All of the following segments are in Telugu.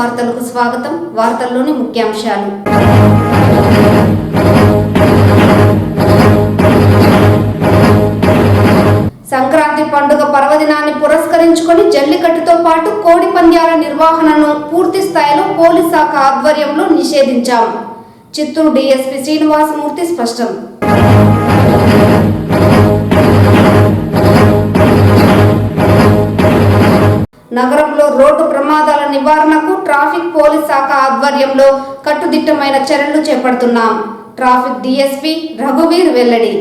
వార్తలకు స్వాగతం. వార్తల్లోని ముఖ్యాంశాలు. సంక్రాంతి పండుగ పర్వదినాన్ని పురస్కరించుకొని జల్లికట్టుతో పాటు కోడి పంద్యాల నిర్వహణను పూర్తి స్థాయిలో పోలీస్ శాఖ ఆధ్వర్యంలో నిషేధించాం. చిత్తూరు డీఎస్పీ శ్రీనివాసమూర్తి స్పష్టం. నగరంలో రోడ్డు ప్రమాదాల నివారణకు ట్రాఫిక్ పోలీస్ శాఖ ఆధ్వర్యంలో కట్టుదిట్టమైన చర్యలు చేపడుతున్నాం. ట్రాఫిక్ డీఎస్పీ రఘువీర్ వెల్లడి.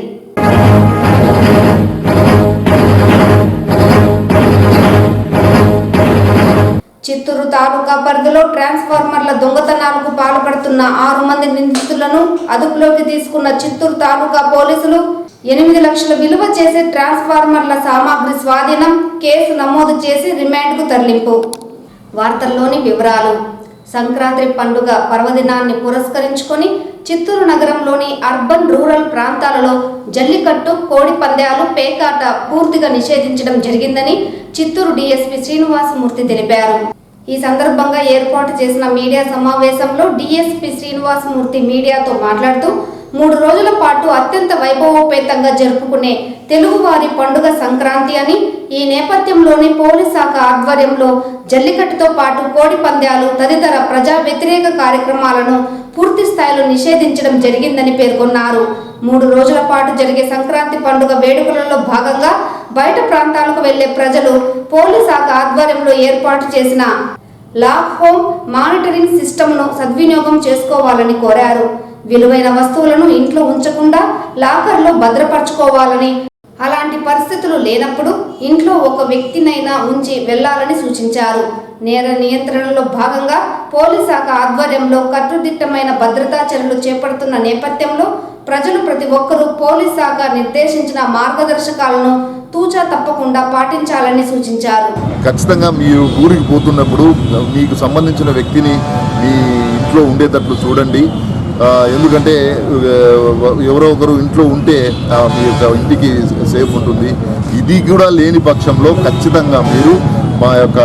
చిత్తూరు తాలూకా పరిధిలో ట్రాన్స్ఫార్మర్ల దొంగతనాలకు పాల్పడుతున్న 6 మంది నిందితులను అదుపులోకి తీసుకున్న చిత్తూరు తాలూకా పోలీసులు 8 లక్షల విలువ చేసే ట్రాన్స్ఫార్మర్ల సామాగ్రి స్వాధీనం, కేసు నమోదు చేసి రిమాండ్కు తరలింపు. వార్తల్లోని వివరాలు. సంక్రాంతి పండుగ పర్వదినాన్ని పురస్కరించుకొని చిత్తూరు నగరంలోని అర్బన్ రూరల్ ప్రాంతాలలో జల్లికట్టు, కోడి పందాలు, పేకాట పూర్తిగా నిషేధించడం జరిగిందని చిత్తూరు డీఎస్పీ శ్రీనివాసమూర్తి తెలిపారు. ఈ సందర్భంగా ఏర్పాటు చేసిన మీడియా సమావేశంలో డీఎస్పీ శ్రీనివాసమూర్తి మీడియాతో మాట్లాడుతూ 3 రోజుల పాటు అత్యంత వైభవోపేతంగా జరుపుకునే తెలుగువారి పండుగ సంక్రాంతి అని, ఈ నేపథ్యంలోని పోలీస్ శాఖ ఆధ్వర్యంలో జల్లికట్టుతో పాటు కోడి పంద్యాలు తదితర ప్రజా వ్యతిరేక కార్యక్రమాలను పూర్తి స్థాయిలో నిషేధించడం జరిగిందని పేర్కొన్నారు. 3 రోజుల పాటు జరిగే సంక్రాంతి పండుగ వేడుకలలో భాగంగా బయట ప్రాంతాలకు వెళ్లే ప్రజలు పోలీస్ శాఖ ఆధ్వర్యంలో ఏర్పాటు చేసిన లాక్ హోమ్ మానిటరింగ్ సిస్టమ్ను సద్వినియోగం చేసుకోవాలని కోరారు. విలువైన వస్తువులను ఇంట్లో ఉంచకుండా లాకర్లో భద్రపరచుకోవాలని, అలాంటి పరిస్థితులు లేనప్పుడు ఇంట్లో ఒక వ్యక్తినైనా ఉంచి వెళ్లాలని సూచించారు. నేర నియంత్రణలో భాగంగా పోలీస్ శాఖ ఆధ్వర్యంలో కట్టుదిట్టమైన భద్రతా చర్యలు చేపడుతున్న నేపథ్యంలో ప్రజలు ప్రతి ఒక్కరూ పోలీస్ శాఖ నిర్దేశించిన మార్గదర్శకాలను తూచా తప్పకుండా పాటించాలని సూచించారు. ఖచ్చితంగా మీరు ఊరికి పోతున్నప్పుడు మీకు సంబంధించిన వ్యక్తిని మీ ఇంట్లో ఉండేటట్లు చూడండి. ఎందుకంటే ఎవరో ఒకరు ఇంట్లో ఉంటే మీ యొక్క ఇంటికి సేఫ్ ఉంటుంది. ఇది కూడా లేని పక్షంలో ఖచ్చితంగా మీరు మా యొక్క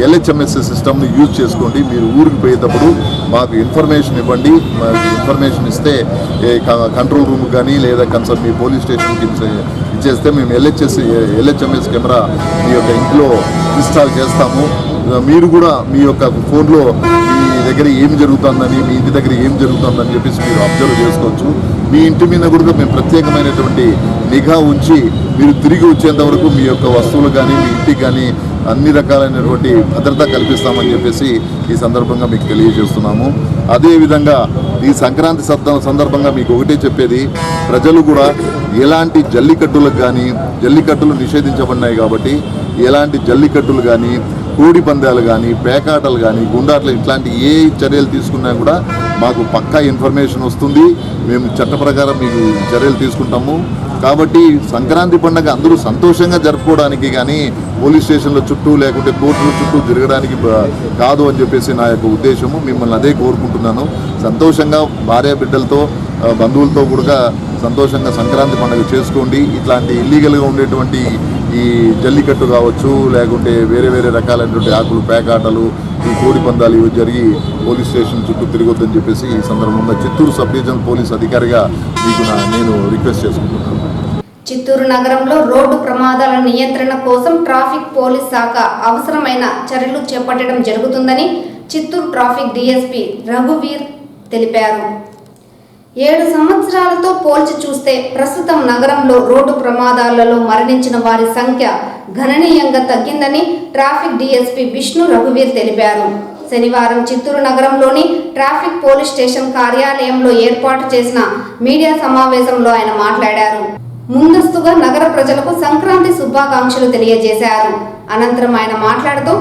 LHMS సిస్టమ్ని యూజ్ చేసుకోండి. మీరు ఊరికి పోయేటప్పుడు మాకు ఇన్ఫర్మేషన్ ఇవ్వండి. మాకు ఇన్ఫర్మేషన్ ఇస్తే కంట్రోల్ రూమ్ కానీ లేదా కన్సర్న్ మీ పోలీస్ స్టేషన్కి ఇచ్చేస్తే మేము LHMS కెమెరా మీ యొక్క ఇంట్లో ఇన్స్టాల్ చేస్తాము. మీరు కూడా మీ యొక్క ఫోన్లో మీ దగ్గర ఏం జరుగుతుందని, మీ ఇంటి దగ్గర ఏం జరుగుతుందని చెప్పేసి మీరు అబ్జర్వ్ చేసుకోవచ్చు. మీ ఇంటి మీద కూడా మేము ప్రత్యేకమైనటువంటి నిఘా ఉంచి మీరు తిరిగి వచ్చేంత వరకు మీ యొక్క వస్తువులు కానీ మీ ఇంటికి కానీ అన్ని రకాలైనటువంటి భద్రత కల్పిస్తామని చెప్పేసి ఈ సందర్భంగా మీకు తెలియజేస్తున్నాము. అదేవిధంగా ఈ సంక్రాంతి సందర్భంగా మీకు ఒకటే చెప్పేది, ప్రజలు కూడా ఎలాంటి జల్లికట్టులకు కానీ, జల్లికట్టులు నిషేధించబడినాయి కాబట్టి ఎలాంటి జల్లికట్టులు కానీ, కోడి పందాలు కానీ, పేకాటలు కానీ, గుండాట్లు ఇట్లాంటి ఏ చర్యలు తీసుకున్నా కూడా మాకు పక్కా ఇన్ఫర్మేషన్ వస్తుంది. మేము చట్ట ప్రకారం మీకు చర్యలు తీసుకుంటాము. కాబట్టి సంక్రాంతి పండుగ అందరూ సంతోషంగా జరుపుకోవడానికి కానీ పోలీస్ స్టేషన్ల చుట్టూ లేకుంటే కోర్టుల చుట్టూ తిరగడానికి కాదు అని చెప్పేసి నా యొక్క ఉద్దేశము. మిమ్మల్ని అదే కోరుకుంటున్నాను. సంతోషంగా భార్య బిడ్డలతో, బంధువులతో కూడా సంతోషంగా సంక్రాంతి పండుగ చేసుకోండి. ఇట్లాంటి ఇల్లీగల్గా ఉండేటువంటి ఈ జల్లికట్టు కావచ్చు, లేకుంటే వేరే వేరే రకాలైనటువంటి ఆకులు, పేకాటలు, ఈ కోడి పందాలు ఇవి జరిగి పోలీస్ స్టేషన్ చుట్టూ తిరగొద్దని చెప్పేసి ఈ సందర్భంగా చిత్తూరు సబ్ డివిజనల్ పోలీస్ అధికారిగా మీకు నేను రిక్వెస్ట్ చేసుకుంటున్నాను. చిత్తూరు నగరంలో రోడ్డు ప్రమాదాల నియంత్రణ కోసం ట్రాఫిక్ పోలీస్ శాఖ అవసరమైన చర్యలు చేపట్టడం జరుగుతుందని చిత్తూరు ట్రాఫిక్ డీఎస్పీ రఘువీర్ తెలిపారు. 7 సంవత్సరాలతో పోల్చి చూస్తే ప్రస్తుతం నగరంలో రోడ్డు ప్రమాదాలలో మరణించిన వారి సంఖ్య గణనీయంగా తగ్గిందని ట్రాఫిక్ డీఎస్పీ విష్ణు రఘువీర్ తెలిపారు. శనివారం చిత్తూరు నగరంలోని ట్రాఫిక్ పోలీస్ స్టేషన్ కార్యాలయంలో ఏర్పాటు చేసిన మీడియా సమావేశంలో ఆయన మాట్లాడారు. ముందస్తుగా నగర ప్రజలకు సంక్రాంతి శుభాకాంక్షలు తెలియజేశారు. అనంతరం ఆయన మాట్లాడుతూ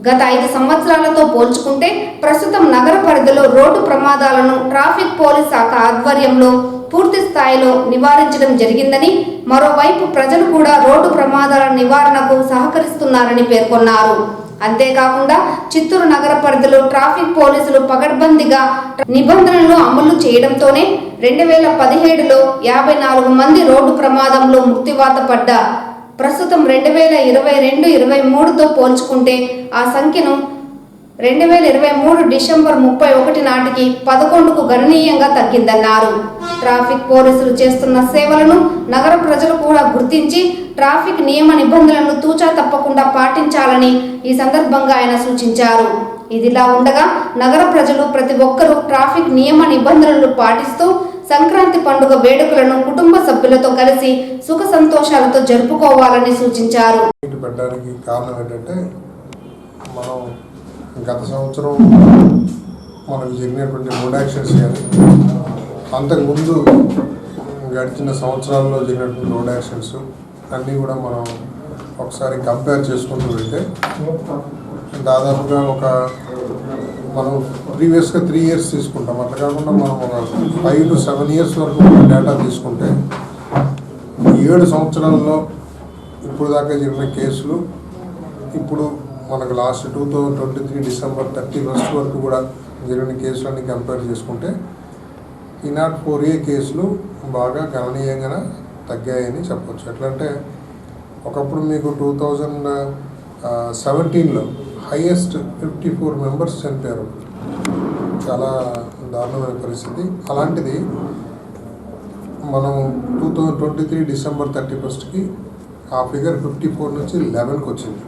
గత 5 సంవత్సరాలతో పోల్చుకుంటే ప్రస్తుతం నగర పరిధిలో రోడ్డు ప్రమాదాలను ట్రాఫిక్ పోలీస్ శాఖ ఆధ్వర్యంలో పూర్తి స్థాయిలో నివారించడం జరిగిందని, మరోవైపు ప్రజలు కూడా రోడ్డు ప్రమాదాల నివారణకు సహకరిస్తున్నారని పేర్కొన్నారు. అంతేకాకుండా చిత్తూరు నగర పరిధిలో ట్రాఫిక్ పోలీసులు పకడ్బందీగా నిబంధనలు అమలు చేయడంతోనే 2017లో 54 మంది రోడ్డు ప్రమాదంలో మృత్యువాత పడ్డ ప్రస్తుతం 2022-23తో పోల్చుకుంటే ఆ సంఖ్యను 2023 డిసెంబర్ 31 నాటికి 11కు గణనీయంగా తగ్గిందన్నారు. ట్రాఫిక్ పోలీసులు చేస్తున్న సేవలను నగర ప్రజలు కూడా గుర్తించి ట్రాఫిక్ నియమ నిబంధనలను తూచా తప్పకుండా పాటించాలని ఈ సందర్భంగా ఆయన సూచించారు. ఇదిలా ఉండగా నగర ప్రజలు ప్రతి ఒక్కరూ ట్రాఫిక్ నియమ నిబంధనలు పాటిస్తూ సంక్రాంతి పండుగ వేడుకలను కుటుంబ సభ్యులతో కలిసి సుఖ సంతోషాలతో జరుపుకోవాలని సూచించారు. పెట్టడానికి కారణం ఏంటంటే మనం గత సంవత్సరం మనకు జరిగినటువంటి రోడ్ యాక్సిడెంట్స్ కానీ అంతకుముందు గడిచిన సంవత్సరాల్లో జరిగినటువంటి రోడ్ యాక్సిడెంట్స్ అన్నీ కూడా మనం ఒకసారి కంపేర్ చేసుకుంటూ వెళ్తే దాదాపుగా మనం ప్రీవియస్గా 3 ఇయర్స్ తీసుకుంటాం. అట్లా కాకుండా మనం ఒక 5 to 7 ఇయర్స్ వరకు డేటా తీసుకుంటే 7 సంవత్సరాల్లో ఇప్పుడు దాకా జరిగిన కేసులు ఇప్పుడు మనకు లాస్ట్ 2023 డిసెంబర్ 31 వరకు కూడా జరిగిన కేసులన్నీ కంపేర్ చేసుకుంటే E04A కేసులు బాగా గణనీయంగా తగ్గాయని చెప్పవచ్చు. ఎట్లంటే ఒకప్పుడు మీకు 2017లో హైయెస్ట్ 54 మెంబర్స్ చనిపోయారు, చాలా దారుణమైన పరిస్థితి. అలాంటిది మనం 2023 డిసెంబర్ 31కి ఆ ఫిగర్ 54 నుంచి 11కి వచ్చింది.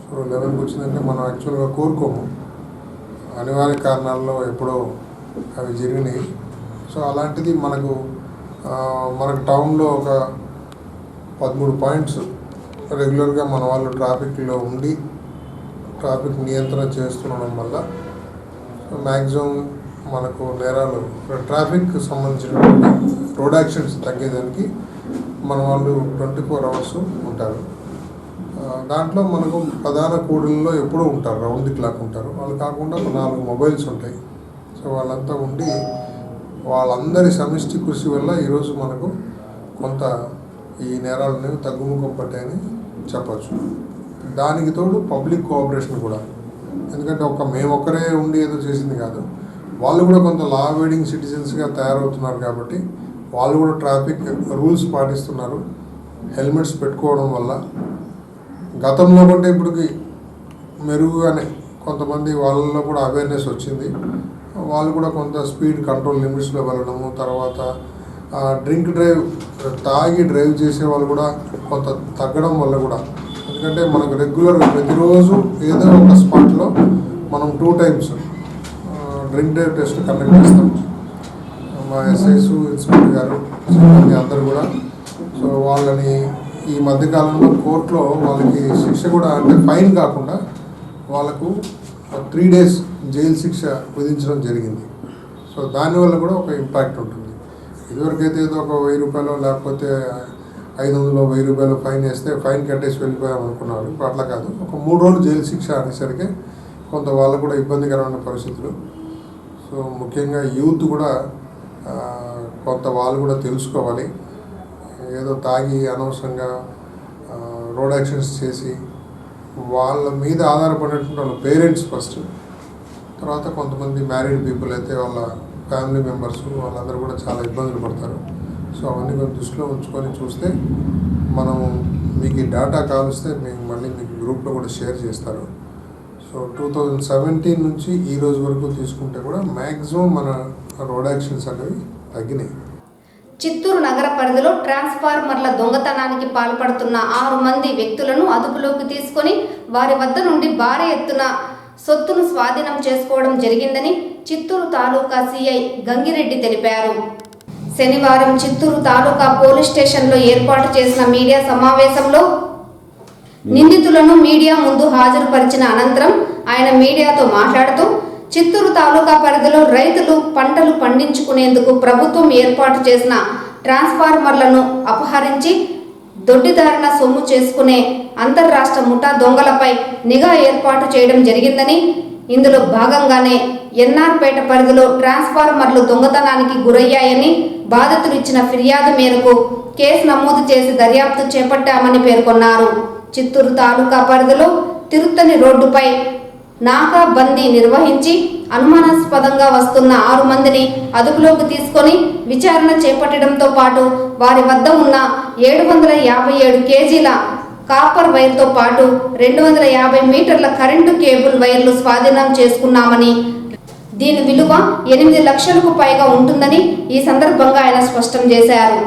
సో 11కి వచ్చిందంటే మనం యాక్చువల్గా కోరుకోము, అనివార్య కారణాల్లో ఎప్పుడో అవి జరిగినాయి. సో అలాంటిది మనకు టౌన్లో ఒక 13 పాయింట్స్ రెగ్యులర్గా మన వాళ్ళు ట్రాఫిక్లో ఉండి ట్రాఫిక్ నియంత్రణ చేస్తుండడం వల్ల మ్యాక్సిమం మనకు నేరాలు ట్రాఫిక్ సంబంధించిన రోడ్ యాక్సిడెంట్స్ తగ్గేదానికి మన వాళ్ళు 24 అవర్స్ ఉంటారు. దాంట్లో మనకు ప్రధాన కూడల్లో ఎప్పుడూ ఉంటారు, రౌండ్ ది క్లాక్ ఉంటారు. వాళ్ళు కాకుండా 4 మొబైల్స్ ఉంటాయి. సో వాళ్ళంతా ఉండి వాళ్ళందరి సమిష్టి కృషి వల్ల ఈరోజు మనకు కొంత ఈ నేరాలు అనేవి తగ్గుముఖం పట్టాయని చెప్పచ్చు. దానికి తోడు పబ్లిక్ కోఆపరేషన్ కూడా, ఎందుకంటే మేము ఒక్కరే ఉండి ఏదో చేసింది కాదు, వాళ్ళు కూడా కొంత లా అబైడింగ్ సిటిజన్స్గా తయారవుతున్నారు. కాబట్టి వాళ్ళు కూడా ట్రాఫిక్ రూల్స్ పాటిస్తున్నారు. హెల్మెట్స్ పెట్టుకోవడం వల్ల గతంలో కంటే ఇప్పటికి మెరుగుగానే కొంతమంది వాళ్ళలో కూడా అవేర్నెస్ వచ్చింది. వాళ్ళు కూడా కొంత స్పీడ్ కంట్రోల్ లిమిట్స్లో వెళ్ళడము, తర్వాత తాగి డ్రైవ్ చేసే వాళ్ళు కూడా కొంత తగ్గడం వల్ల కూడా, ఎందుకంటే మనకు రెగ్యులర్గా ప్రతిరోజు ఏదో ఒక స్పాట్లో మనం 2 times drink drive test conduct చేస్తాం. మా ఎస్ఐస్, ఇన్స్పెక్టర్ గారు, సిబ్బంది అందరూ కూడా. సో వాళ్ళని ఈ మధ్యకాలంలో కోర్టులో వాళ్ళకి శిక్ష కూడా, అంటే ఫైన్ కాకుండా వాళ్ళకు 3 days జైలు శిక్ష విధించడం జరిగింది. సో దానివల్ల కూడా ఒక ఇంపాక్ట్ ఉంటుంది. ఇదివరకైతే ఏదో ఒక 1000 రూపాయలు లేకపోతే 500 1000 రూపాయలు ఫైన్ వేస్తే ఫైన్ కట్టేసి వెళ్ళిపోయాం అనుకున్నారు. ఇప్పుడు అట్లా కాదు, ఒక 3 రోజులు జైలు శిక్ష అనేసరికి కొంత వాళ్ళకు కూడా ఇబ్బందికరమైన పరిస్థితులు. సో ముఖ్యంగా యూత్ కూడా కొంత వాళ్ళు కూడా తెలుసుకోవాలి. ఏదో తాగి అనవసరంగా రోడ్ యాక్సిడెంట్స్ చేసి వాళ్ళ మీద ఆధారపడినటువంటి వాళ్ళ పేరెంట్స్ ఫస్ట్, తర్వాత కొంతమంది మ్యారీడ్ పీపుల్ అయితే వాళ్ళ ఫ్యామిలీ మెంబర్స్ వాళ్ళందరూ కూడా చాలా ఇబ్బందులు పడతారు. సో అవన్నీ కొంచెం దృష్టిలో ఉంచుకొని చూస్తే మనం మీకు ఈ డేటా కావలిస్తే మళ్ళీ మీకు గ్రూప్లో కూడా షేర్ చేస్తారు. సో 2017 నుంచి ఈ రోజు వరకు తీసుకుంటే కూడా మ్యాక్సిమం మన రోడ్ యాక్సిడెంట్స్ అనేవి తగ్గినాయి. చిత్తూరు నగర పరిధిలో ట్రాన్స్ఫార్మర్ల దొంగతనానికి పాల్పడుతున్న 6 మంది వ్యక్తులను అదుపులోకి తీసుకొని వారి వద్ద నుండి భారీ ఎత్తున సొత్తును స్వాధీనం చేసుకోవడం జరిగిందని చిత్తూరు తాలూకా సిఐ గంగిరెడ్డి తెలిపారు. శనివారం చిత్తూరు తాలూకా పోలీస్ స్టేషన్లో ఏర్పాటు చేసిన మీడియా సమావేశంలో నిందితులను మీడియా ముందు హాజరుపరిచిన అనంతరం ఆయన మీడియాతో మాట్లాడుతూ, చిత్తూరు తాలూకా పరిధిలో రైతులు పంటలు పండించుకునేందుకు ప్రభుత్వం ఏర్పాటు చేసిన ట్రాన్స్ఫార్మర్లను అపహరించి దొడ్డిదారిన సొమ్ము చేసుకునే అంతర్రాష్ట్ర ముఠా దొంగలపై నిఘా ఏర్పాటు చేయడం జరిగిందని, ఇందులో భాగంగానే ఎన్ఆర్పేట పరిధిలో ట్రాన్స్ఫార్మర్లు దొంగతనానికి గురయ్యాయని బాధితులు ఇచ్చిన ఫిర్యాదు మేరకు కేసు నమోదు చేసి దర్యాప్తు చేపట్టామని పేర్కొన్నారు. చిత్తూరు తాలూకా పరిధిలో తిరుత్తని రోడ్డుపై నాకాబందీ నిర్వహించి అనుమానాస్పదంగా వస్తున్న 6 మందిని అదుపులోకి తీసుకొని విచారణ చేపట్టడంతో పాటు వారి వద్ద ఉన్న 757 కేజీల కాపర్ వైర్తో పాటు 250 మీటర్ల కరెంటు కేబుల్ వైర్లు స్వాధీనం చేసుకున్నామని, దీని విలువ 8 లక్షలకు పైగా ఉంటుందని ఈ సందర్భంగా ఆయన స్పష్టం చేశారు.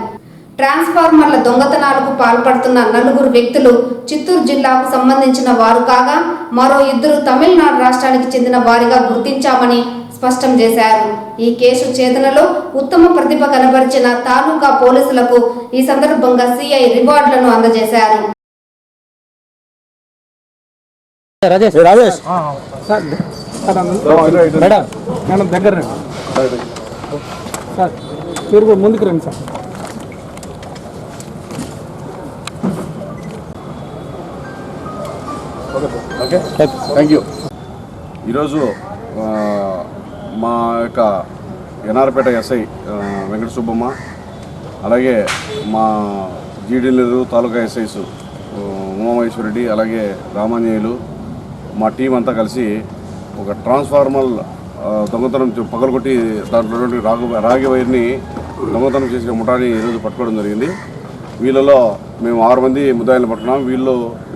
ట్రాన్స్ఫార్మర్ల దొంగతనాలకు పాల్పడుతున్న 4 వ్యక్తులు చిత్తూరు జిల్లాకు సంబంధించిన వారు కాగా, మరో 2 తమిళనాడు రాష్ట్రానికి చెందిన వారిగా గుర్తించామని స్పష్టం చేశారు. ఈ కేసు ఛేదనలో ఉత్తమ ప్రతిభ కనబరిచిన తాలూకా పోలీసులకు ఈ సందర్భంగా సిఐ రివార్డులను అందజేశారు. మేడం దగ్గర రండి సార్, మీరు కూడా ముందుకు రండి సార్. Okay, thank you. ఈరోజు మా యొక్క ఎన్ఆర్పేట ఎస్ఐ వెంకట సుబ్బమ్మ, అలాగే మా జీడీలు తాలూకా ఎస్ఐస్ ఉమామహేశ్వరరెడ్డి, అలాగే రామాంజనేయులు, మా టీం అంతా కలిసి ఒక ట్రాన్స్ఫార్మర్ దొంగతనం పగలగొట్టి దాంట్లో రాగి వైర్ని దొంగతనం చేసిన ముఠాని ఈరోజు పట్టుకోవడం జరిగింది. వీళ్ళలో మేము 6 మంది ముద్దాయిలను పట్టుకున్నాం.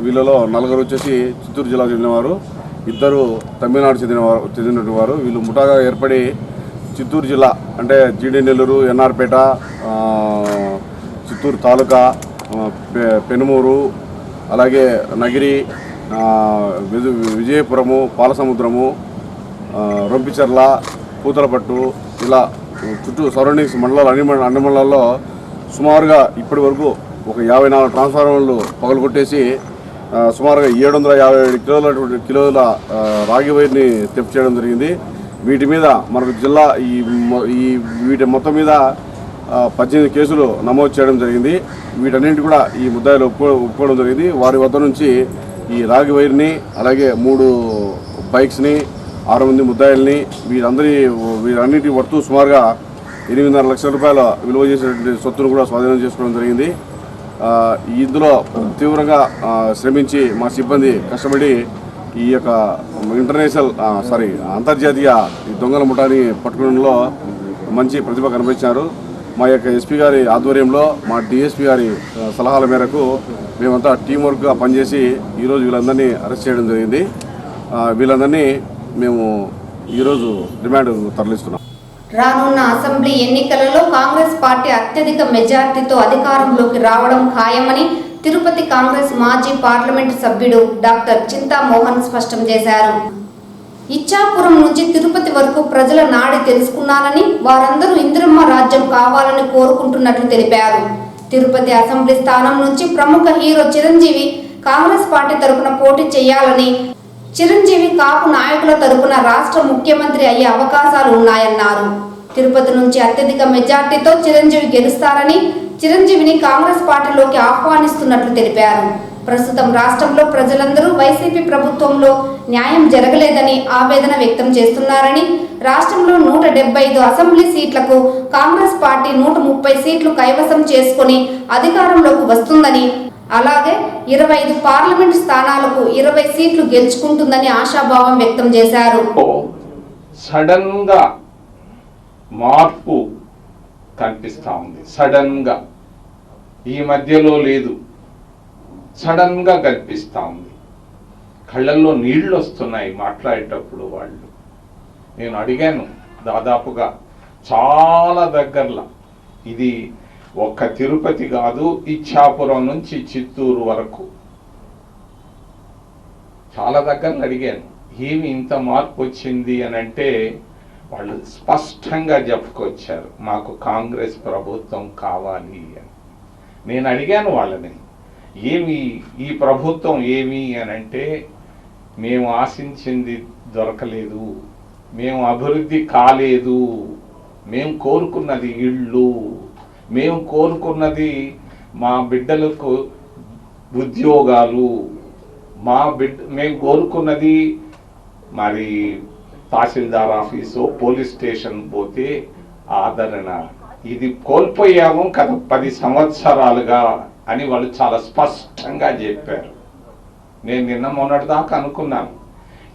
వీళ్ళలో 4 వచ్చేసి చిత్తూరు జిల్లాకు చెందినవారు, 2 తమిళనాడు చెందినటువంటి వారు. వీళ్ళు ముఠాగా ఏర్పడి చిత్తూరు జిల్లా అంటే జీడి నెల్లూరు, ఎన్ఆర్పేట, చిత్తూరు తాలూకా, పెనుమూరు, అలాగే నగిరి, విజయపురము, పాలసముద్రము, రొంపిచెర్ల, పూతలపట్టు, ఇలా చుట్టూ సరౌండింగ్స్ మండలాలు అన్ని మండలాల్లో సుమారుగా ఇప్పటి వరకు ఒక 54 ట్రాన్స్ఫార్మర్లు పగలగొట్టేసి సుమారుగా 757 కిలోల రాగి వైర్ని తెప్పు చేయడం జరిగింది. వీటి మీద మనకు జిల్లా వీటి మొత్తం మీద 18 కేసులు నమోదు చేయడం జరిగింది. వీటన్నింటి కూడా ఈ ముద్దాయిలు ఒప్పుకోవడం జరిగింది. వారి వద్ద నుంచి ఈ రాగి వైర్ని, అలాగే 3 బైక్స్ని, 6 మంది ముద్దాయిల్ని, వీరన్నింటి వర్తు సుమారుగా 8.5 లక్షల రూపాయల విలువ చేసేటువంటి సొత్తును కూడా స్వాధీనం చేసుకోవడం జరిగింది. ఇందులో తీవ్రంగా శ్రమించి మా సిబ్బంది కష్టపడి ఈ యొక్క అంతర్జాతీయ ఈ దొంగల ముఠాని పట్టుకోవడంలో మంచి ప్రతిభ కనిపించారు. మా యొక్క ఎస్పీ గారి ఆధ్వర్యంలో, మా డిఎస్పీ గారి సలహాల మేరకు మేమంతా టీం వర్క్గా పనిచేసి ఈరోజు వీళ్ళందరినీ అరెస్ట్ చేయడం జరిగింది. వీళ్ళందరినీ మేము ఈరోజు రిమాండ్ తరలిస్తున్నాం. రానున్న అసెంబ్లీ ఎన్నికలలో కాంగ్రెస్ పార్టీ అత్యధిక మెజార్టీతో అధికారంలోకి రావడం ఖాయమని తిరుపతి కాంగ్రెస్ మాజీ పార్లమెంటు సభ్యుడు డాక్టర్ చింతామోహన్ స్పష్టం చేశారు. ఇచ్చాపురం నుంచి తిరుపతి వరకు ప్రజల నాడి తెలుసుకున్నానని, వారందరూ ఇందిరమ్మ రాజ్యం కావాలని కోరుకుంటున్నట్లు తెలిపారు. తిరుపతి అసెంబ్లీ స్థానం నుంచి ప్రముఖ హీరో చిరంజీవి కాంగ్రెస్ పార్టీ తరపున పోటీ చేయాలని, చిరంజీవి కాపు నాయకుల తరపున రాష్ట్ర ముఖ్యమంత్రి అయ్యే అవకాశాలు ఉన్నాయన్నారు. తిరుపతి నుంచి అత్యధిక మెజార్టీతో చిరంజీవి గెలుస్తారని, చిరంజీవిని కాంగ్రెస్ పార్టీలోకి ఆహ్వానిస్తున్నట్లు తెలిపారు. ప్రస్తుతం రాష్ట్రంలో ప్రజలందరూ వైసీపీ ప్రభుత్వంలో న్యాయం జరగలేదని ఆవేదన వ్యక్తం చేస్తున్నారని, రాష్ట్రంలో 175 అసెంబ్లీ సీట్లకు కాంగ్రెస్ పార్టీ 130 సీట్లు కైవసం చేసుకుని అధికారంలోకి వస్తుందని, అలాగే 25 పార్లమెంటు స్థానాలకు 20 సీట్లు గెలుచుకుంటుందని ఆశాభావం వ్యక్తం చేశారు. సడన్ గా మార్పు కనిపిస్తా ఉంది. సడన్ గా, ఈ మధ్యలో లేదు, సడన్ గా కనిపిస్తా ఉంది. కళ్ళల్లో నీళ్లు వస్తున్నాయి మాట్లాడేటప్పుడు వాళ్ళు. నేను అడిగాను దాదాపుగా చాలా దగ్గరలో, ఇది ఒక్క తిరుపతి కాదు, ఇచ్చాపురం నుంచి చిత్తూరు వరకు చాలా దగ్గరలో అడిగాను, ఏమి ఇంత మార్పు వచ్చింది అని అంటే వాళ్ళు స్పష్టంగా చెప్పుకొచ్చారు, మాకు కాంగ్రెస్ ప్రభుత్వం కావాలి అని. నేను అడిగాను వాళ్ళని, ఏమి ఈ ప్రభుత్వం ఏమి అని అంటే, మేము ఆశించింది దొరకలేదు, మేము అభివృద్ధి కాలేదు, మేము కోరుకున్నది ఇళ్ళు, మేము కోరుకున్నది మా బిడ్డలకు ఉద్యోగాలు, మేము కోరుకున్నది మరి తహసీల్దార్ ఆఫీసు, పోలీస్ స్టేషన్ పోతే ఆదరణ, ఇది కోల్పోయాము గత 10 సంవత్సరాలుగా అని వాళ్ళు చాలా స్పష్టంగా చెప్పారు. నేను నిన్న మొన్నటి దాకా అనుకున్నాను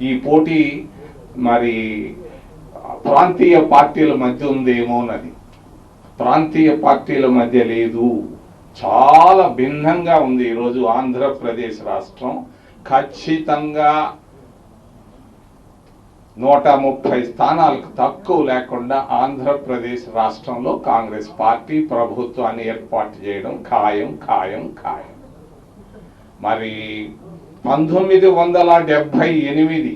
ఈ పోటీ మరి ప్రాంతీయ పార్టీల మధ్య ఉందేమోనని. ప్రాంతీయ పార్టీల మధ్య లేదు, చాలా భిన్నంగా ఉంది. ఈరోజు ఆంధ్రప్రదేశ్ రాష్ట్రం ఖచ్చితంగా 130 స్థానాలకు తక్కువ లేకుండా ఆంధ్రప్రదేశ్ రాష్ట్రంలో కాంగ్రెస్ పార్టీ ప్రభుత్వాన్ని ఏర్పాటు చేయడం ఖాయం ఖాయం ఖాయం. మరి 1978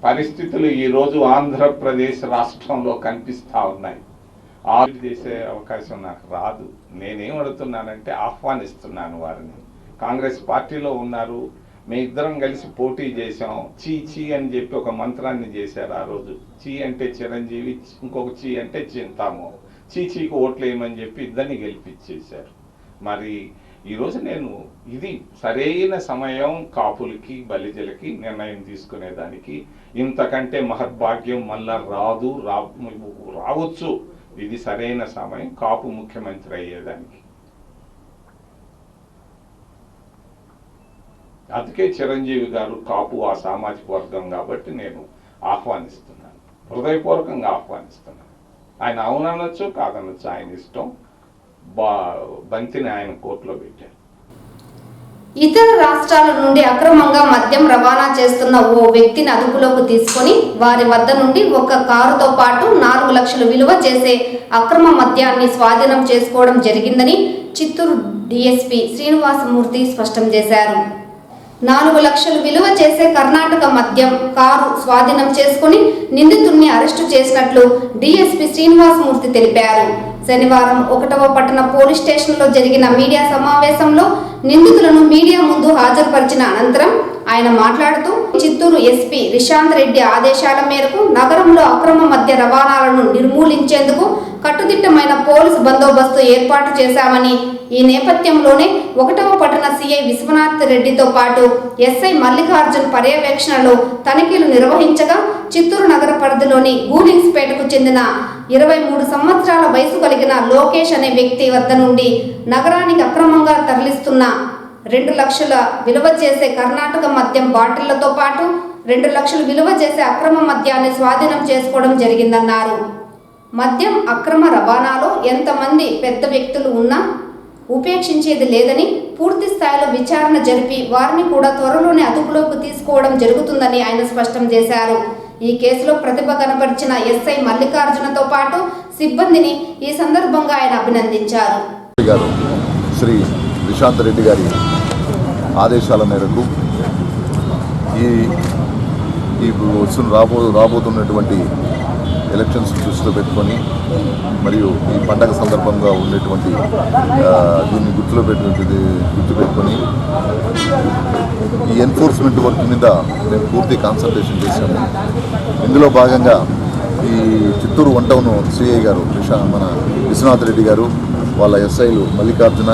పరిస్థితులు ఈరోజు ఆంధ్రప్రదేశ్ రాష్ట్రంలో కనిపిస్తూ ఉన్నాయి. చేసే అవకాశం నాకు రాదు. నేనేం అడుగుతున్నానంటే ఆహ్వానిస్తున్నాను వారిని. కాంగ్రెస్ పార్టీలో ఉన్నారు, మీ ఇద్దరం కలిసి పోటీ చేసాం, చీ చీ అని చెప్పి ఒక మంత్రాన్ని చేశారు ఆ రోజు. చీ అంటే చిరంజీవి, ఇంకొక చీ అంటే చింతామో, చీచీకి ఓట్లు వేయమని చెప్పి ఇద్దరిని గెలిపించేశారు. మరి ఈరోజు నేను ఇది సరైన సమయం కాపులకి బలిజలకి నిర్ణయం తీసుకునేదానికి. ఇంతకంటే మహద్భాగ్యం మళ్ళా రావచ్చు. ఇది సరైన సమయం కాపు ముఖ్యమంత్రి అయ్యేదానికి. అందుకే చిరంజీవి గారు కాపు ఆ సామాజిక వర్గం కాబట్టి నేను ఆహ్వానిస్తున్నాను, హృదయపూర్వకంగా ఆహ్వానిస్తున్నాను. ఆయన అవుననొచ్చు కాదనొచ్చు, ఆయన ఇష్టం. బంతిని ఆయన కోర్టులో పెట్టారు. ఇతర రాష్ట్రాల నుండి అక్రమంగా మద్యం రవాణా చేస్తున్న ఓ వ్యక్తిని అదుపులోకి తీసుకొని వారి వద్ద నుండి ఒక కారుతో పాటు 4 లక్షలు విలువ చేసే అక్రమ మద్యాన్ని స్వాధీనం చేసుకోవడం జరిగిందని చిత్తూరు డీఎస్పీ శ్రీనివాసమూర్తి స్పష్టం చేశారు. 4 లక్షలు విలువ చేసే కర్ణాటక మద్యం కారు స్వాధీనం చేసుకుని నిందితుడిని అరెస్టు చేసినట్లు డీఎస్పీ శ్రీనివాసమూర్తి తెలిపారు. శనివారం 1వ పట్టణ పోలీస్ స్టేషన్లో జరిగిన మీడియా సమావేశంలో నిందితులను మీడియా ముందు హాజరుపరిచిన అనంతరం ఆయన మాట్లాడుతూ చిత్తూరు ఎస్పీ రిషాంత్ రెడ్డి ఆదేశాల మేరకు నగరంలో అక్రమ మద్య రవాణాలను నిర్మూలించేందుకు కట్టుదిట్టమైన పోలీసు బందోబస్తు ఏర్పాటు చేశామని, ఈ నేపథ్యంలోనే 1వ పట్టణ సిఐ విశ్వనాథ్ రెడ్డితో పాటు ఎస్ఐ మల్లికార్జున్ పర్యవేక్షణలో తనిఖీలు నిర్వహించగా చిత్తూరు నగర పరిధిలోని గూలింగ్స్పేటకు చెందిన 23 సంవత్సరాల వయసు కలిగిన లోకేష్ అనే వ్యక్తి వద్ద నుండి నగరానికి అక్రమంగా తరలిస్తున్న 2 లక్షల విలువ చేసే కర్ణాటక మద్యం బాటిళ్లతో పాటు 2 లక్షలు విలువ చేసే అక్రమ మద్యాన్ని స్వాధీనం చేసుకోవడం జరిగిందన్నారు. మద్యం అక్రమ రవాణాలో ఎంతమంది పెద్ద వ్యక్తులు ఉన్నా ఉపేక్షించేది లేదని, పూర్తి స్థాయిలో విచారణ జరిపి వారిని కూడా త్వరలోనే అదుపులోకి తీసుకోవడం జరుగుతుందని ఆయన స్పష్టం చేశారు. ఈ కేసులో ప్రతిభ కనబరిచిన ఎస్ఐ మల్లికార్జునతో పాటు సిబ్బందిని ఈ సందర్భంగా ఆయన అభినందించారు. శ్రీ రిషాంత్ రెడ్డి గారి ఆదేశాల మేరకు ఈ రాబోతున్నటువంటి ఎలక్షన్స్ దృష్టిలో పెట్టుకొని మరియు ఈ పండగ సందర్భంగా ఉండేటువంటి దీన్ని గుర్తుపెట్టుకొని ఈ ఎన్ఫోర్స్మెంట్ వర్క్ మీద మేము పూర్తి కాన్సన్ట్రేషన్ చేశాము. ఇందులో భాగంగా ఈ చిత్తూరు 1 టౌన్ సిఐ గారు మన విశ్వనాథ్ రెడ్డి గారు, వాళ్ళ ఎస్ఐలు మల్లికార్జున,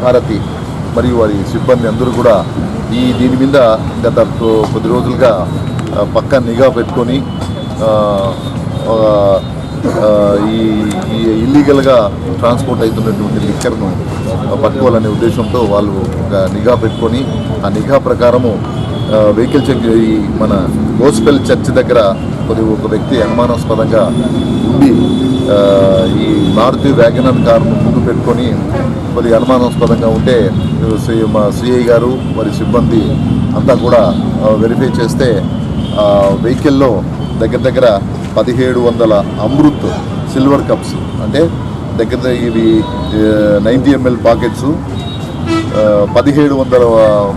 భారతి మరియు వారి సిబ్బంది అందరూ కూడా దీని మీద గత కొద్ది రోజులుగా పక్కా నిఘా పెట్టుకొని ఈ ఇల్లీగల్గా ట్రాన్స్పోర్ట్ అవుతున్నటువంటి లిక్కర్ను పట్టుకోవాలనే ఉద్దేశంతో వాళ్ళు నిఘా పెట్టుకొని ఆ నిఘా ప్రకారము వెహికల్ చెక్ మన గోస్పెల్ చర్చ్ దగ్గర ఒక వ్యక్తి అనుమానాస్పదంగా ఉండి ఈ మారుతి వ్యాగనర్ కారును ముందు పెట్టుకొని కొద్దిగా అనుమానాస్పదంగా ఉంటే మా సిఐ గారు వారి సిబ్బంది అంతా కూడా వెరిఫై చేస్తే వెహికల్లో దగ్గర 1700 అమృత్ సిల్వర్ కప్స్, అంటే ఇవి 90 ml పాకెట్స్, 1700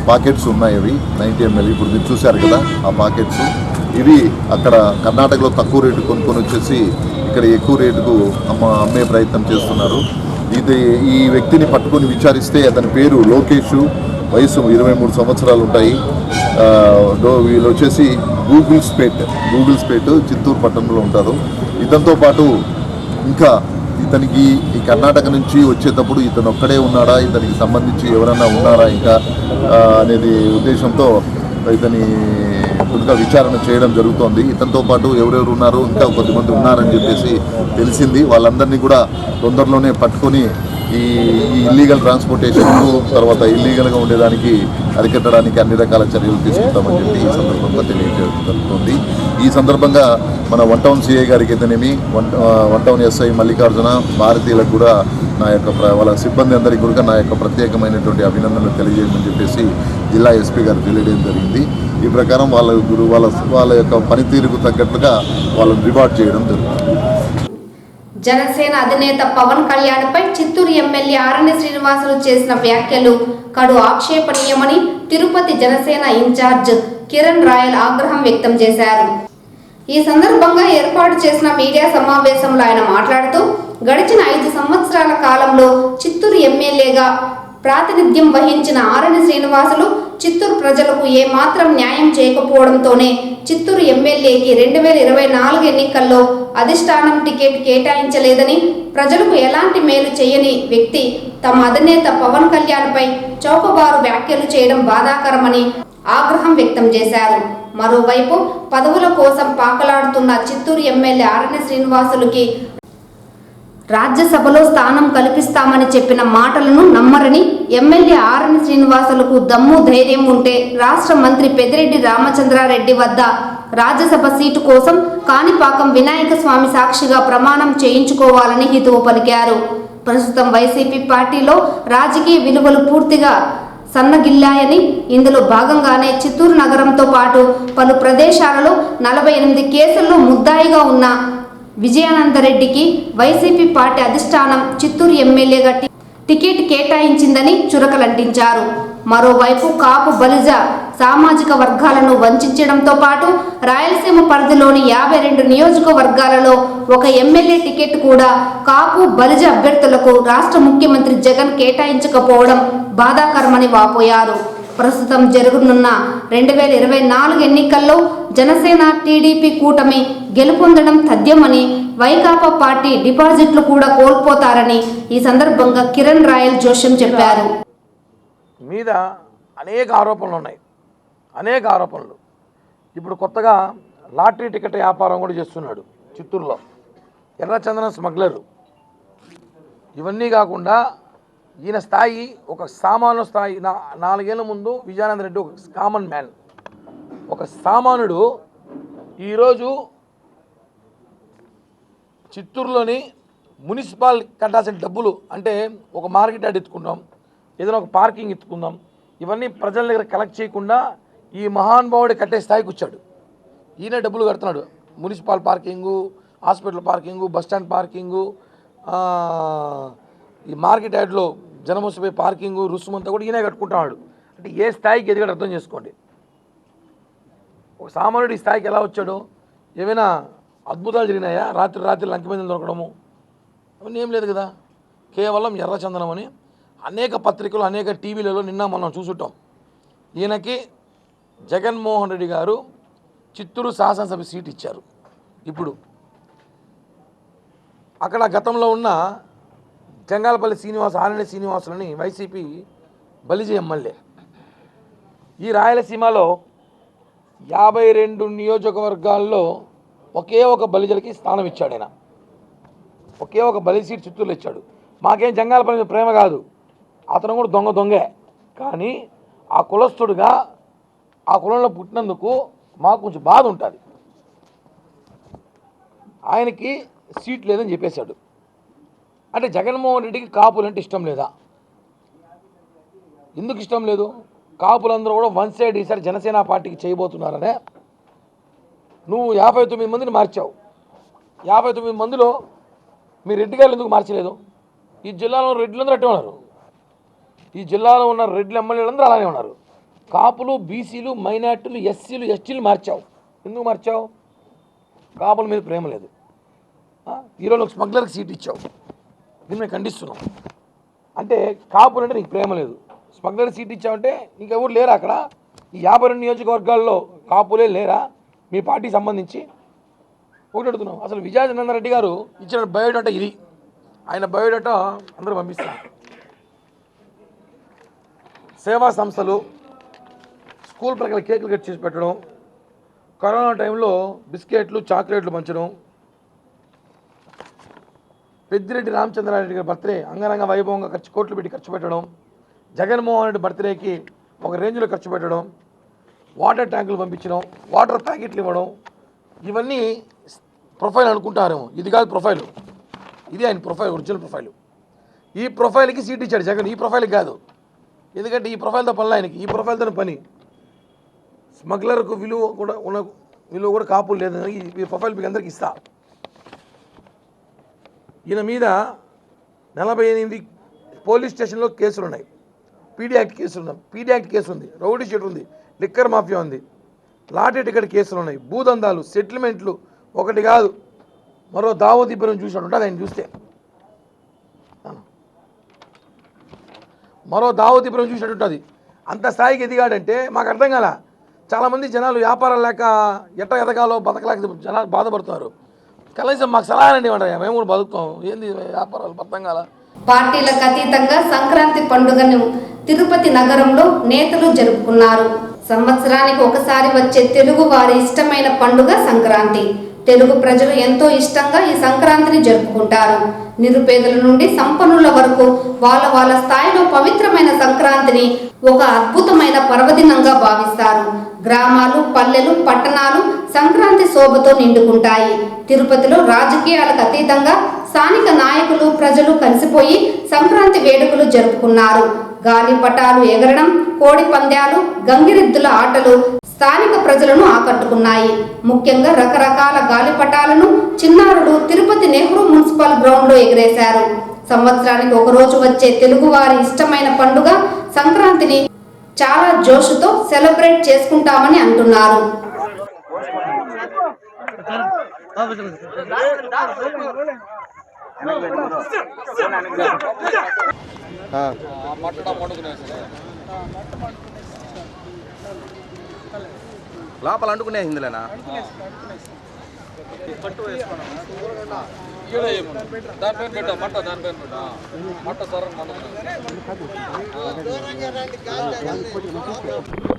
పాకెట్స్ ఉన్నాయి. అవి 90 ml ఇప్పుడు మీరు చూశారు కదా ఆ పాకెట్స్. ఇవి అక్కడ కర్ణాటకలో తక్కువ రేటు కొనుక్కొని వచ్చేసి ఇక్కడ ఎక్కువ రేటుకు అమ్మే ప్రయత్నం చేస్తున్నారు. ఈ వ్యక్తిని పట్టుకొని విచారిస్తే అతని పేరు లోకేష్, వయసు 23 సంవత్సరాలు ఉంటాయి. వీళ్ళు వచ్చేసి గూగుల్స్పేట్ చిత్తూరు పట్టణంలో ఉంటారు. ఇతనితో పాటు ఇంకా ఇతనికి ఈ కర్ణాటక నుంచి వచ్చేటప్పుడు ఇతను ఒక్కడే ఉన్నాడా, ఇతనికి సంబంధించి ఎవరన్నా ఉన్నారా ఇంకా అనేది ఉద్దేశంతో ఇతని ఇంకా విచారణ చేయడం జరుగుతోంది. ఇతనితో పాటు ఎవరెవరు ఉన్నారు, ఇంకా కొద్దిమంది ఉన్నారని చెప్పేసి తెలిసింది. వాళ్ళందరినీ కూడా తొందరలోనే పట్టుకొని ఈ ఇల్లీగల్ ట్రాన్స్పోర్టేషన్కు తర్వాత ఇల్లీగల్గా ఉండేదానికి అరికట్టడానికి అన్ని రకాల చర్యలు తీసుకుంటామని చెప్పి ఈ సందర్భంగా తెలియజేస్తుంది. ఈ సందర్భంగా మన 1 టౌన్ సిఐ గారికి అయితేనేమి 1 టౌన్ ఎస్ఐ మల్లికార్జున, భారతీయులకు కూడా నా యొక్క వాళ్ళ సిబ్బంది అందరికీ కూడా నా యొక్క ప్రత్యేకమైనటువంటి అభినందనలు తెలియజేయమని చెప్పేసి జిల్లా ఎస్పీ గారు తెలియజేయడం జరిగింది. ఈ ప్రకారం వాళ్ళ యొక్క పనితీరుకు తగ్గట్లుగా వాళ్ళని రివార్డ్ చేయడం జరుగుతుంది. జనసేన అధినేత పవన్ కళ్యాణ్పై చిత్తూరు ఎమ్మెల్యే ఆరణి శ్రీనివాసులు చేసిన వ్యాఖ్యలు కడు ఆక్షేపణీయమని తిరుపతి జనసేన ఇన్ఛార్జ్ కిరణ్ రాయల్ ఆగ్రహం వ్యక్తం చేశారు. ఈ సందర్భంగా ఏర్పాటు చేసిన మీడియా సమావేశంలో ఆయన మాట్లాడుతూ గడిచిన 5 సంవత్సరాల కాలంలో చిత్తూరు ఎమ్మెల్యేగా ప్రాతినిధ్యం వహించిన ఆరణి శ్రీనివాసులు చిత్తూరు ప్రజలకు ఏమాత్రం న్యాయం చేయకపోవడంతోనే చిత్తూరు ఎమ్మెల్యేకి 2024 ఎన్నికల్లో అధిష్టానం టికెట్ కేటాయించలేదని, ప్రజలకు ఎలాంటి మేలు చేయని వ్యక్తి తమ అధినేత పవన్ కళ్యాణ్పై చౌకబారు వ్యాఖ్యలు చేయడం బాధాకరమని ఆగ్రహం వ్యక్తం చేశారు. మరోవైపు పదవుల కోసం పాకలాడుతున్న చిత్తూరు ఎమ్మెల్యే ఆరణి శ్రీనివాసులకి రాజ్యసభలో స్థానం కల్పిస్తామని చెప్పిన మాటలను నమ్మరని, ఎమ్మెల్యే ఆరణి శ్రీనివాసులకు దమ్ము ధైర్యం ఉంటే రాష్ట్ర మంత్రి పెద్దిరెడ్డి రామచంద్రారెడ్డి వద్ద రాజ్యసభ సీటు కోసం కాణిపాకం వినాయక స్వామి సాక్షిగా ప్రమాణం చేయించుకోవాలని హితవు పలికారు. ప్రస్తుతం వైసీపీ పార్టీలో రాజకీయ విలువలు పూర్తిగా సన్నగిల్లాయని, ఇందులో భాగంగానే చిత్తూరు నగరంతో పాటు పలు ప్రదేశాలలో 48 కేసుల్లో ముద్దాయిగా ఉన్న విజయానందరెడ్డికి వైసీపీ పార్టీ అధిష్టానం చిత్తూరు ఎమ్మెల్యేగా టికెట్ కేటాయించిందని చురకలంటించారు. మరోవైపు కాపు బలిజ సామాజిక వర్గాలను వంచడంతో పాటు రాయలసీమ పరిధిలోని 52 నియోజకవర్గాలలో ఒక ఎమ్మెల్యే టికెట్ కూడా కాపు బలిజ అభ్యర్థులకు రాష్ట్ర ముఖ్యమంత్రి జగన్ కేటాయించకపోవడం బాధాకరమని వాపోయారు. ప్రస్తుతం జరగనున్న 2024 ఎన్నికల్లో జనసేన టీడీపీ కూటమి గెలుపొందడం తథ్యమని, వైకాపా పార్టీ డిపాజిట్లు కూడా కోల్పోతారని ఈ సందర్భంగా కిరణ్ రాయల్ జోష్యం చెప్పారు. మీద అనేక ఆరోపణలు ఉన్నాయి, అనేక ఆరోపణలు. ఇప్పుడు కొత్తగా లాటరీ టికెట్ వ్యాపారం కూడా చేస్తున్నాడు చిత్తూరులో, ఎర్రచందనం స్మగ్లరు. ఇవన్నీ కాకుండా ఈయన స్థాయి ఒక సామాన్య స్థాయి. 4 ఏళ్ళ ముందు విజయానంద రెడ్డి ఒక కామన్ మ్యాన్, ఒక సామాన్యుడు ఈరోజు చిత్తూరులోని మున్సిపల్ కట్టాల్సిన డబ్బులు, అంటే ఒక మార్కెట్ యార్డ్ ఎత్తుకుందాం, ఏదైనా ఒక పార్కింగ్ ఎత్తుకుందాం, ఇవన్నీ ప్రజల దగ్గర కలెక్ట్ చేయకుండా ఈ మహానుభావుడు కట్టే స్థాయికి వచ్చాడు. ఈయన డబ్బులు కడుతున్నాడు. Municipal parking, hospital parking, bus stand parking, ఈ మార్కెట్ యార్డ్లో జనమోసపోయి పార్కింగు, రుసుమంతా కూడా ఈయనే కట్టుకుంటున్నాడు. అంటే ఏ స్థాయికి ఎదిగాడు అర్థం చేసుకోండి. ఒక సామాన్యుడు ఈ స్థాయికి ఎలా వచ్చాడు? ఏమైనా అద్భుతాలు జరిగినాయా? రాత్రి లంక మీద దొరకడము అవన్నీ ఏం లేదు కదా. కేవలం ఎర్రచందనం అని అనేక పత్రికలు, అనేక టీవీలలో నిన్న మనం చూసుంటాం. ఈయనకి జగన్మోహన్ రెడ్డి గారు చిత్తూరు శాసనసభ సీట్ ఇచ్చారు. ఇప్పుడు అక్కడ గతంలో ఉన్న జంగాలపల్లి ఆరణి శ్రీనివాసులని వైసీపీ బలిజ ఎమ్మెల్యే. ఈ రాయలసీమలో 52 నియోజకవర్గాల్లో ఒకే ఒక బలిజలకి స్థానం ఇచ్చాడు ఆయన. ఒకే ఒక బలి సీట్ చిత్తూరులో ఇచ్చాడు. మాకేం జంగాలపల్లి ప్రేమ కాదు, అతను కూడా దొంగే. కానీ ఆ కులస్తుడుగా ఆ కులంలో పుట్టినందుకు మాకు కొంచెం బాధ ఉంటుంది. ఆయనకి సీట్ లేదని చెప్పేశాడు. అంటే జగన్మోహన్ రెడ్డికి కాపులంటే ఇష్టం లేదా? ఎందుకు ఇష్టం లేదు? కాపులందరూ కూడా వన్ సైడ్ ఈసారి జనసేన పార్టీకి చేయబోతున్నారనే. నువ్వు 59 మందిని మార్చావు. 59 మందిలో మీ రెడ్డి గారు ఎందుకు మార్చలేదు? ఈ జిల్లాలో రెడ్లందరూ అట్టే ఉన్నారు. ఈ జిల్లాలో ఉన్న రెడ్ల ఎమ్మెల్యేలందరూ అలానే ఉన్నారు. కాపులు, బీసీలు, మైనార్టీలు, ఎస్సీలు, ఎస్టీలు మార్చావు. ఎందుకు మార్చావు? కాపుల మీద ప్రేమ లేదు. ఈరోజు ఒక స్మగ్లర్కి సీట్ ఇచ్చావు. దీన్ని మేము ఖండిస్తున్నాం. అంటే కాపులు అంటే నీకు ప్రేమ లేదు. స్మగ్లర్ సీట్ ఇచ్చావంటే ఇంకెవరు లేరా అక్కడ? ఈ 52 నియోజకవర్గాల్లో కాపులే లేరా మీ పార్టీకి సంబంధించి? ఒకటి అడుగుతున్నాం. అసలు విజయానంద రెడ్డి గారు ఇచ్చిన బయోడేటా ఇది. ఆయన బయోడేటా అందరూ పంపిస్తారు. సేవా సంస్థలు, స్కూల్ ప్రకాల కేకులు కట్ చేసి పెట్టడం, కరోనా టైంలో బిస్కెట్లు, చాక్లెట్లు పంచడం, పెద్దిరెడ్డి రామచంద్రారెడ్డి గారి బర్త్డే అంగరంగ వైభవంగా కోట్లు పెట్టి ఖర్చు పెట్టడం, జగన్మోహన్ రెడ్డి బర్త్డేకి ఒక రేంజ్లో ఖర్చు పెట్టడం, వాటర్ ట్యాంకులు పంపించడం, వాటర్ ప్యాకెట్లు ఇవ్వడం, ఇవన్నీ ప్రొఫైల్ అనుకుంటారేమో. ఇది కాదు ప్రొఫైలు, ఇది ఆయన ప్రొఫైల్, ఒరిజినల్ ప్రొఫైలు. ఈ ప్రొఫైల్కి సీట్ ఇచ్చాడు జగన్, ఈ ప్రొఫైల్కి కాదు. ఎందుకంటే ఈ ప్రొఫైల్తో పనులు ఆయనకి, ఈ ప్రొఫైల్తో పని. స్మగ్లర్కు విలువ కూడా కాపులు లేదని ఈ ప్రొఫైల్ మీకు అందరికి ఇస్తా. ఈయన మీద 48 పోలీస్ స్టేషన్లో కేసులు ఉన్నాయి. పీడీ యాక్ట్ కేసు ఉంది, రౌడీ షీట్ ఉంది, లిక్కర్ మాఫియా ఉంది, లాటరీ టికెట్ కేసులు ఉన్నాయి, భూదందాలు, సెటిల్మెంట్లు ఒకటి కాదు మరో దావోద్ ఇబ్రహీం చూసినట్టు ఉంటుంది. ఆయన చూస్తే మరో దావోద్ ఇబ్రహీం చూసినట్టు ఉంటుంది. అంత స్థాయికి ఎదిగాడంటే మాకు అర్థం కాల. చాలామంది జనాలు వ్యాపారాలు లేక ఎట్ట ఎదగాలో బతకలేక జనాలు బాధపడుతున్నారు. కనీసం మాకు సలహాలండి ఇవ్వండి, మేము కూడా బతుకుతాం. ఏంది వ్యాపారాలు అర్థం కాల. పార్టీలకు అతీతంగా సంక్రాంతి పండుగను తిరుపతి నగరంలో నేతలు జరుపుకున్నారు. సంవత్సరానికి ఒకసారి వచ్చే తెలుగు వారి ఇష్టమైన పండుగ సంక్రాంతి. తెలుగు ప్రజలు ఎంతో ఇష్టంగా ఈ సంక్రాంతిని జరుపుకుంటారు. నిరుపేదల నుండి సంపన్నుల వరకు వాళ్ళ స్థాయిలో పవిత్రమైన సంక్రాంతిని ఒక అద్భుతమైన పర్వదినంగా భావిస్తారు. గ్రామాలు, పల్లెలు, పట్టణాలు సంక్రాంతి శోభతో నిండుకుంటాయి. తిరుపతిలో రాజకీయాలకు అతీతంగా స్థానిక నాయకులు, ప్రజలు కలిసిపోయి సంక్రాంతి వేడుకలు జరుపుకున్నారు. గాలిపటాలు ఎగరడం, కోడి పందాలు, గంగిరెద్దుల ఆటలు స్థానిక ప్రజలను ఆకట్టుకున్నాయి. ముఖ్యంగా రకరకాల గాలిపటాలను చిన్నారులు తిరుపతి నెహ్రూ మున్సిపల్ గ్రౌండ్ లో ఎగరేశారు. సంవత్సరానికి ఒకరోజు వచ్చే తెలుగువారి ఇష్టమైన పండుగ సంక్రాంతిని చాలా జోషుతో సెలబ్రేట్ చేసుకుంటామని అంటున్నారు. లోపల అంటుకునే హిందులేనా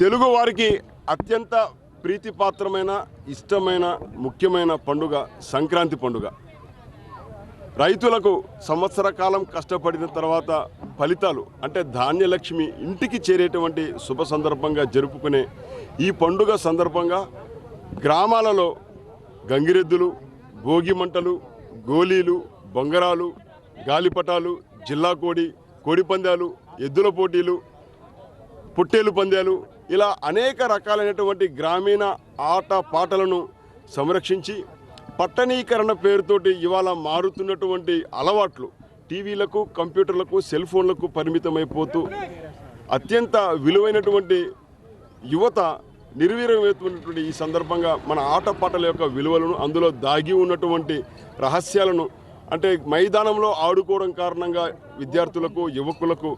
తెలుగు వారికి అత్యంత ప్రీతిపాత్రమైన, ఇష్టమైన, ముఖ్యమైన పండుగ సంక్రాంతి పండుగ. రైతులకు సంవత్సర కాలం కష్టపడిన తర్వాత ఫలితాలు అంటే ధాన్యలక్ష్మి ఇంటికి చేరేటువంటి శుభ సందర్భంగా జరుపుకునే ఈ పండుగ సందర్భంగా గ్రామాలలో గంగిరెద్దులు, భోగి మంటలు, గోలీలు, బొంగరాలు, గాలిపటాలు, జిల్లా కోడి, కోడి పందాలు, ఎద్దుల పోటీలు, పొట్టేలు పందాలు ఇలా అనేక రకాలైనటువంటి గ్రామీణ ఆట పాటలను సంరక్షించి పట్టణీకరణ పేరుతోటి ఇవాళ మారుతున్నటువంటి అలవాట్లు టీవీలకు, కంప్యూటర్లకు, సెల్ ఫోన్లకు పరిమితమైపోతూ అత్యంత విలువైనటువంటి యువత నిర్వీర్యమైనటువంటి ఈ సందర్భంగా మన ఆటపాటల యొక్క విలువలను, అందులో దాగి ఉన్నటువంటి రహస్యాలను అంటే మైదానంలో ఆడుకోవడం కారణంగా విద్యార్థులకు, యువకులకు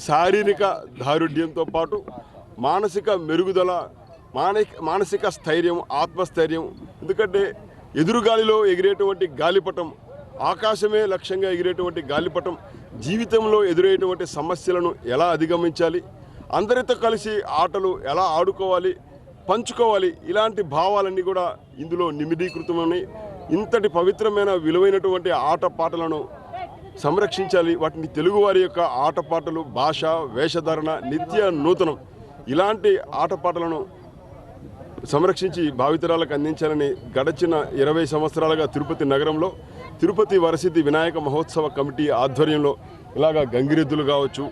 శారీరక దారుఢ్యంతో పాటు మానసిక మెరుగుదల, మానసిక స్థైర్యం, ఆత్మస్థైర్యం. ఎందుకంటే ఎదురుగాలిలో ఎగిరేటువంటి గాలిపటం, ఆకాశమే లక్ష్యంగా ఎగిరేటువంటి గాలిపటం జీవితంలో ఎదురయ్యేటువంటి సమస్యలను ఎలా అధిగమించాలి, అందరితో కలిసి ఆటలు ఎలా ఆడుకోవాలి, పంచుకోవాలి, ఇలాంటి భావాలన్నీ కూడా ఇందులో నిమిడీకృతమని ఇంతటి పవిత్రమైన విలువైనటువంటి ఆటపాటలను సంరక్షించాలి. వాటిని తెలుగువారి యొక్క ఆటపాటలు, భాష, వేషధారణ నిత్య నూతనం ఇలాంటి ఆటపాటలను సంరక్షించి భావితరాలకు అందించాలని గడచిన 20 సంవత్సరాలుగా తిరుపతి నగరంలో తిరుపతి వరసిద్ధి వినాయక మహోత్సవ కమిటీ ఆధ్వర్యంలో ఇలాగా గంగిరెద్దులు కావచ్చు,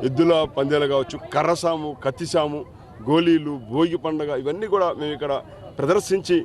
ఎద్దుల పందేలు కావచ్చు, కర్రసాము, కత్తిసాము, గోళీలు, భోగి పండుగ ఇవన్నీ కూడా మేము ఇక్కడ ప్రదర్శించి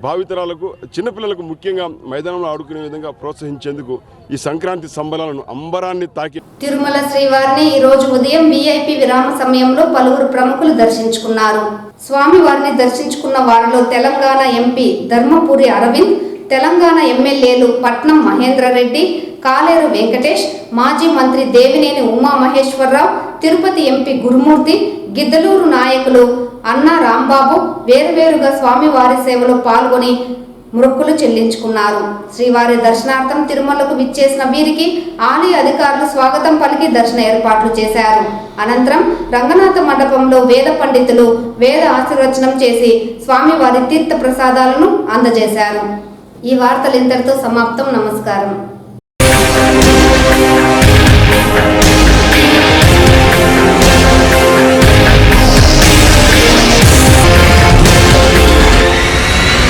భావితరాలకు, చిన్నపిల్లలకు ముఖ్యంగా మైదానంలో ఆడుకునే విధంగా ప్రోత్సహించేందుకు ఈ సంక్రాంతి సంబరాలను అంబరాన్ని తాకి తిరుమల శ్రీవారిని ఈ రోజు ఉదయం VIP విరామ సమయంలో పలువురు ప్రముఖులు దర్శించుకున్నారు. స్వామివారిని దర్శించుకున్న వారిలో తెలంగాణ MP ధర్మపురి అరవింద్, తెలంగాణ ఎమ్మెల్యేలు పట్నం మహేంద్రరెడ్డి, కాలేరు వెంకటేష్, మాజీ మంత్రి దేవినేని ఉమామహేశ్వరరావు, తిరుపతి MP గురుమూర్తి, గిద్దలూరు నాయకులు అన్నా రాంబాబు వేరువేరుగా స్వామివారి సేవలో పాల్గొని మొక్కులు చెల్లించుకున్నారు. శ్రీవారి దర్శనార్థం తిరుమలకు విచ్చేసిన వీరికి ఆలయ అధికారులు స్వాగతం పలికి దర్శన ఏర్పాట్లు చేశారు. అనంతరం రంగనాథ మండపంలో వేద పండితులు వేద ఆశీర్వచనం చేసి స్వామివారి తీర్థ ప్రసాదాలను అందజేశారు. ఈ వార్తలు ఇంతటితో సమాప్తం. నమస్కారం.